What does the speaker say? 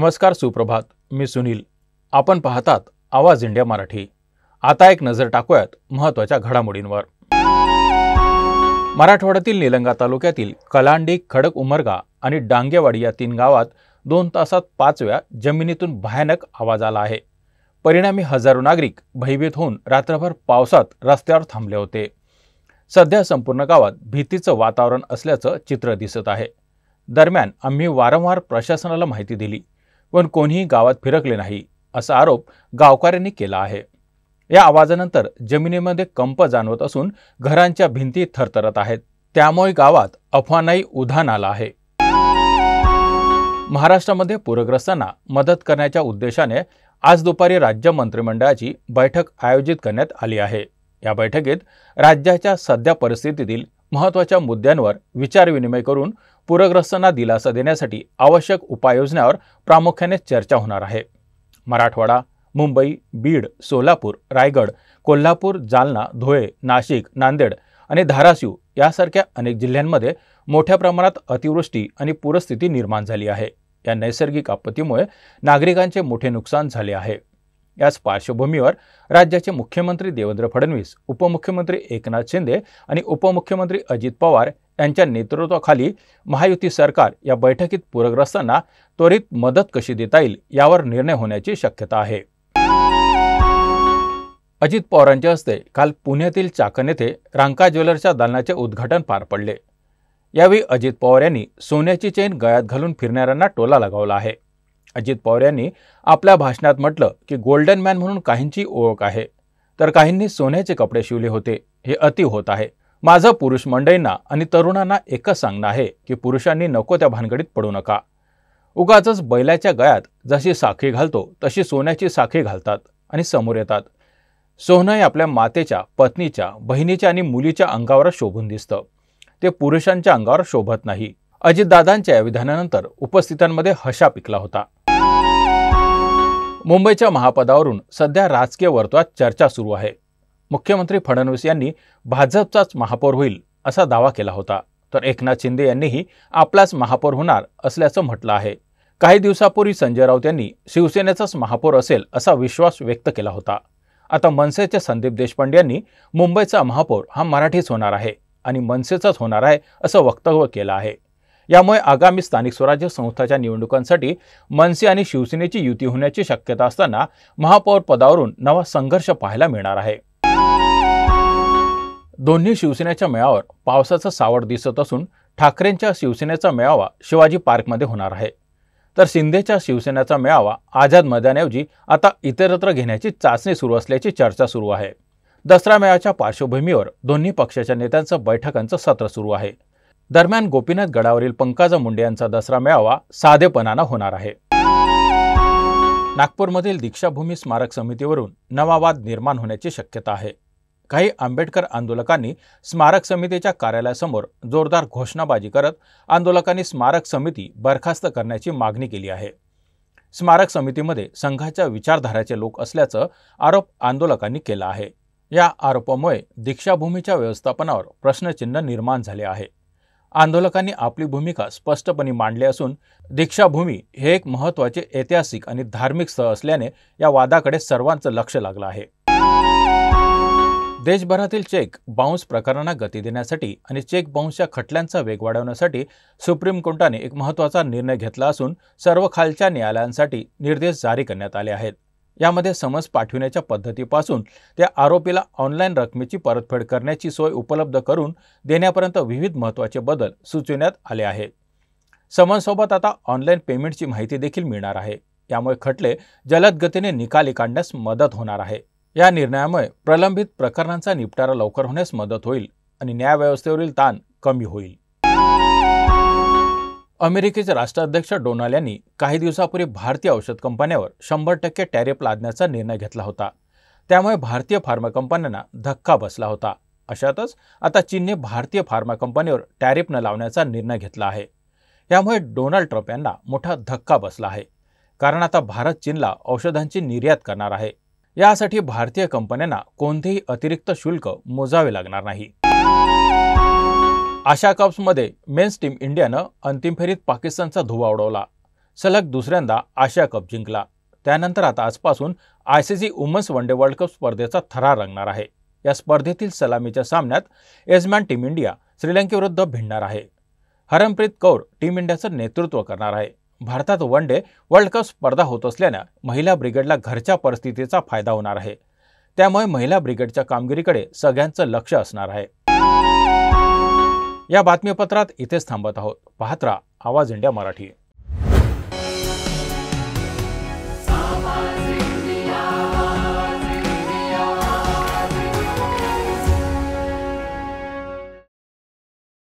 नमस्कार, सुप्रभात. मी सुनील. आपण पाहतात आवाज इंडिया मराठी. आता एक नजर टाकूयात महत्त्वाच्या घडामोडींवर. मराठवाड्यातील निलंगा तालुक्यातील कलांडी, खडक उमरगा आणि डांगेवाडी या 3 गावात 2 तासात 5 वेळा जमिनीतून भयानक आवाज आला आहे. परिणामी हजारो नागरिक भयभीत होऊन रात्रभर पावसात रस्त्यावर थांबले होते. सध्या संपूर्ण गावात भीतीचं वातावरण असल्याचं चित्र दिसत आहे. दरम्यान आम्ही वारंवार प्रशासनाला माहिती दिली, पण कोणीही गावात फिरकले नाही, असा आरोप गावकऱ्यांनी केला आहे. या आवाजानंतर जमिनीमध्ये कंप जाणवत असून घरांच्या भिंती थरथरत आहेत. त्यामुळे गावात अफवांनाही उधाण आलं आहे. महाराष्ट्रामध्ये पूरग्रस्तांना मदत करण्याच्या उद्देशाने आज दुपारी राज्य मंत्रिमंडळाची बैठक आयोजित करण्यात आली आहे. या बैठकीत राज्याच्या सध्या परिस्थितीतील महत्त्वाच्या मुद्द्यांवर विचारविनिमय करून पूरग्रस्तांना दिलासा देण्यासाठी आवश्यक उपाययोजनांवर प्रामुख्याने चर्चा होणार आहे. मराठवाडा, मुंबई, बीड, सोलापूर, रायगड, कोल्हापूर, जालना, धुळे, नाशिक, नांदेड आणि धाराशिव यासारख्या अनेक जिल्ह्यांमध्ये मोठ्या प्रमाणात अतिवृष्टी आणि पूरस्थिती निर्माण झाली आहे. या नैसर्गिक आपत्तीमुळे नागरिकांचे मोठे नुकसान झाले आहे. याच पार्श्वभूमीवर राज्याचे मुख्यमंत्री देवेंद्र फडणवीस, उपमुख्यमंत्री एकनाथ शिंदे आणि उपमुख्यमंत्री अजित पवार यांच्या नेतृत्वाखाली महायुती सरकार या बैठकीत पूरग्रस्तांना त्वरित मदत कशी देता येईल यावर निर्णय होण्याची शक्यता आहे. अजित पवारांच्या हस्ते काल पुण्यातील चाकण येथे रांका ज्वेलर्सच्या दालनाचे उद्घाटन पार पडले. यावेळी अजित पवार यांनी सोन्याची चेन गळ्यात घालून फिरणाऱ्यांना टोला लगावला आहे. अजित पवार यांनी आपल्या भाषणात म्हटलं की गोल्डन मॅन म्हणून काहींची ओळख आहे, तर काहींनी सोन्याचे कपडे शिवले होते. हे अति होत आहे. माझं पुरुष मंडळींना आणि तरुणांना एकच सांगणं आहे की पुरुषांनी नको त्या भानगडीत पडू नका. उगाचच बैलाच्या गळ्यात जशी साखळी घालतो तशी सोन्याची साखळी घालतात आणि समोर येतात. सोनं हे आपल्या मातेच्या, पत्नीच्या, बहिणीच्या आणि मुलीच्या अंगावर शोभून दिसतं. ते पुरुषांच्या अंगावर शोभत नाही. अजितदादांच्या या विधानानंतर उपस्थितांमध्ये हशा पिकला होता. मुंबईच्या महापदावरून सध्या राजकीय वर्तुळात चर्चा सुरू आहे. मुख्यमंत्री फडणवीस यांनी भाजपचाच महापौर होईल असा दावा केला होता, तर एकनाथ शिंदे यांनीही आपलाच महापौर होणार असल्याचं म्हटलं आहे. काही दिवसापूर्वी संजय राऊत यांनी शिवसेनेचाच महापौर असेल असा विश्वास व्यक्त केला होता. आता मनसेचे संदीप देशपांडे यांनी मुंबईचा महापौर हा मराठीच होणार आहे आणि मनसेचाच होणार आहे असं वक्तव्य केलं आहे. यामुळे आगामी स्थानिक स्वराज्य संस्थांच्या निवडणुकांसाठी मनसे आणि शिवसेनेची युती होण्याची शक्यता असताना महापौर पदावरून नवा संघर्ष पाहायला मिळणार आहे. दोन्ही शिवसेनेच्या मेळाव्यावर पावसाचं सावट दिसत असून ठाकरेंच्या शिवसेनेचा मेळावा शिवाजी पार्कमध्ये होणार आहे, तर शिंदेच्या शिवसेनेचा मेळावा आझाद मैदानाऐवजी आता इतरत्र घेण्याची चाचणी सुरू असल्याची चर्चा सुरू आहे. दसरा मेळाव्याच्या पार्श्वभूमीवर दोन्ही पक्षाच्या नेत्यांचं बैठकांचं सत्र सुरू आहे. दरम्यान गोपीनाथ गडावरील पंकजा मुंडे यांचा दसरा मेळावा साधेपणानं होणार आहे. नागपूरमधील दीक्षाभूमी स्मारक समितीवरून नवा वाद निर्माण होण्याची शक्यता आहे. काही आंबेडकर आंदोलकांनी स्मारक समितीच्या कार्यालयासमोर जोरदार घोषणाबाजी करत आंदोलकांनी स्मारक समिती बरखास्त करण्याची मागणी केली आहे. स्मारक समितीमध्ये संघाच्या विचारधाराचे लोक असल्याचं आरोप आंदोलकांनी केला आहे. या आरोपामुळे दीक्षाभूमीच्या व्यवस्थापनावर प्रश्नचिन्ह निर्माण झाले आहे. आंदोलकांनी आपली भूमिका स्पष्टपणे मांडली असून दीक्षाभूमी हे एक महत्त्वाचे ऐतिहासिक आणि धार्मिक स्थळ असल्याने या वादाकडे सर्वांचं लक्ष लागलं आहे. देशभरातील चेक बाउन्स प्रकरणांना गती देण्यासाठी आणि चेक बाउन्सच्या खटल्यांचा वेग वाढवण्यासाठी सुप्रीम कोर्टाने एक महत्त्वाचा निर्णय घेतला असून सर्व खालच्या न्यायालयांसाठी निर्देश जारी करण्यात आले आहेत. यामध्ये समन्स पाठविण्याच्या पद्धतीपासून त्या आरोपीला ऑनलाईन रकमेची परतफेड करण्याची सोय उपलब्ध करून देण्यापर्यंत विविध महत्त्वाचे बदल सुचविण्यात आले आहेत. समन्ससोबत आता ऑनलाईन पेमेंटची माहिती देखील मिळणार आहे. यामुळे खटले जलद गतीने निकाली काढण्यास मदत होणार आहे. या निर्णयामुळे प्रलंबित प्रकरणांचा निपटारा लवकर होण्यास मदत होईल आणि न्यायव्यवस्थेवरील ताण कमी होईल. अमेरिकेचे राष्ट्राध्यक्ष डोनाल्ड यांनी काही दिवसापूर्वी भारतीय औषध कंपन्यांवर 100% टॅरिफ लादण्याचा निर्णय घेतला होता. त्यामुळे भारतीय फार्मा कंपन्यांना धक्का बसला होता. अशातच आता चीनने भारतीय फार्मा कंपनीवर टॅरिफ न लावण्याचा निर्णय घेतला आहे. यामुळे डोनाल्ड ट्रम्प यांना मोठा धक्का बसला आहे, कारण आता भारत चीनला औषधांची निर्यात करणार आहे. यासाठी भारतीय कंपन्यांना कोणतेही अतिरिक्त शुल्क मोजावे लागणार नाही. आशिया कप्समध्ये मेन्स टीम इंडियानं अंतिम फेरीत पाकिस्तानचा धुव्वा उडवला. सलग दुसऱ्यांदा आशिया कप जिंकला। त्यानंतर आता आजपासून ICC women's one day world cup स्पर्धेचा थरार रंगणार आहे। या स्पर्धेतील सलामीच्या सामन्यात यजमान टीम इंडिया श्रीलंकेविरुद्ध भिडणार आहे। हरमनप्रीत कौर टीम इंडियाचं नेतृत्व करणार आहे। भारतात वन डे वर्ल्ड कप स्पर्धा होत असल्याने महिला ब्रिगेडला घरच्या परिस्थितीचा फायदा होणार आहे। त्यामुळे महिला ब्रिगेडच्या कामगिरीकडे सगळ्यांचं लक्ष असणार आहे। या बातमीपत्रात इथेच थांबत आहोत। पाहत रहा आवाज इंडिया मराठी।